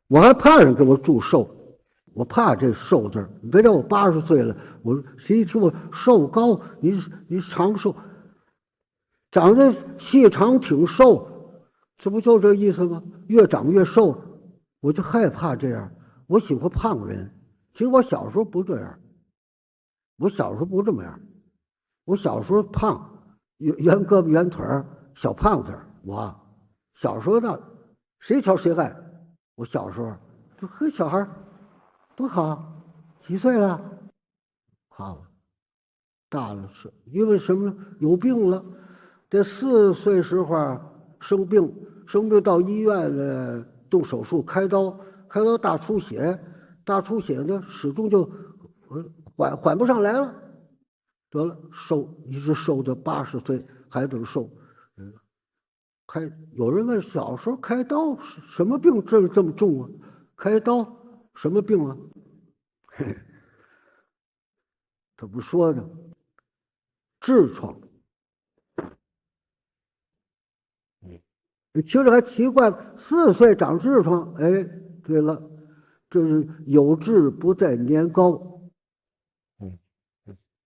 我还怕人给我祝寿，我怕这寿字儿。别叫我80岁了，我谁一听我寿高，你长寿，长得细长挺瘦，这不就这意思吗？越长越瘦，我就害怕这样。我喜欢胖人。其实我小时候不这样，我小时候不这么样。我小时候胖，圆胳膊圆腿儿，小胖子儿。我小时候呢，谁瞧谁爱。我小时候就和小孩多好，几岁了？好，大了是因为什么呢？有病了。这4岁时候生病，到医院了，动手术开刀，大出血，呢始终就缓不上来了。得了，一直瘦到80岁还能瘦。有人问小时候开刀什么病这么重啊？开刀什么病啊？嘿，他不说呢，痔疮。听着还奇怪，4岁长痔疮。哎，对了，这是有志不在年高。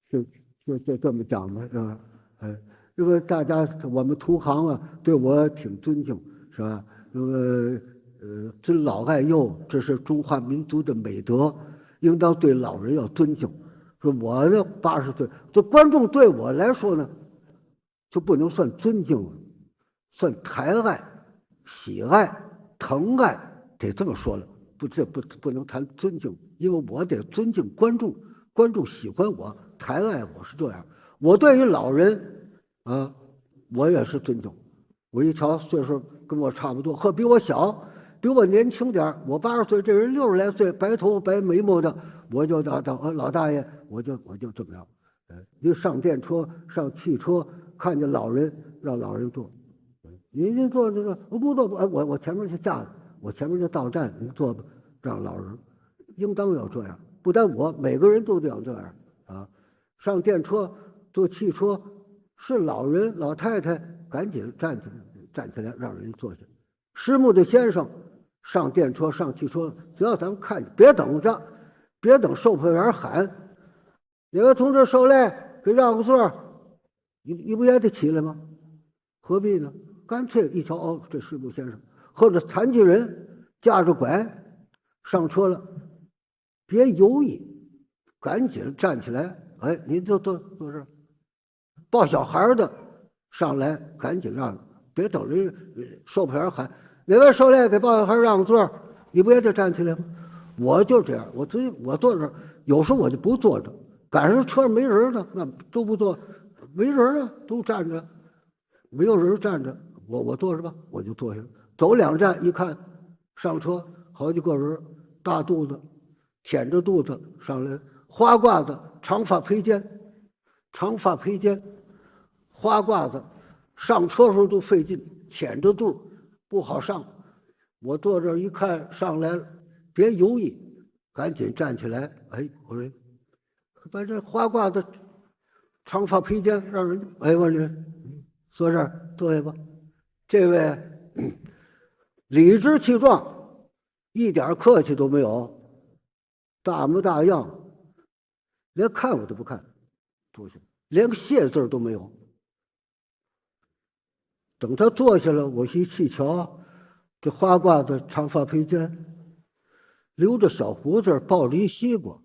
就这么讲的是吧？因为大家我们同行啊，对我挺尊敬，是吧？尊老爱幼，这是中华民族的美德，应当对老人要尊敬。说我这80岁，这观众对我来说呢，就不能算尊敬了，算抬爱、喜爱、疼爱，得这么说了。不能谈尊敬，因为我得尊敬观众，观众喜欢我，抬爱我，是这样。我对于老人啊，我也是尊重。我一瞧岁数跟我差不多，或比我小，比我年轻点我80岁，这人60来岁，白头白眉毛的，我就当老大爷，我就这么样。你上电车、上汽车，看见老人，让老人坐。您坐这个，我不坐，我前面就下了，我前面就到站，您坐吧，让老人，应当要这样。不但我，每个人都得要这样啊。上电车、坐汽车，是老人、老太太，赶紧站起来，让人坐下。师母的先生上电车、上汽车，只要咱们看见，别等着，别等售票员喊，哪位同志受累，给让个座，你不也得起来吗？何必呢？干脆一瞧，哦，这师母先生或者残疾人架着拐上车了，别犹豫，赶紧站起来。哎，您就坐这儿。抱小孩的上来，赶紧让，别等人售票员喊哪位受累给抱小孩让个座，你不也得站起来吗？我就这样，我坐这儿，有时候我就不坐着，赶上车上没人呢，那都不坐，没人啊，都站着，没有人站着，我坐着吧，我就坐下。走2站一看，上车好几个人，大肚子，舔着肚子上来，花褂子，长发披肩，花褂子，上车时候都费劲，舔着肚不好上。我坐这一看上来了，别犹豫，赶紧站起来。哎，我说把这花褂子、长发披肩让人，哎，我说坐这儿坐下吧。这位理直气壮，一点客气都没有，大模大样，连看我都不看，坐下，连个谢字都没有。等他坐下了，我一细瞧，这花褂子、长发披肩，留着小胡子，抱着一西瓜，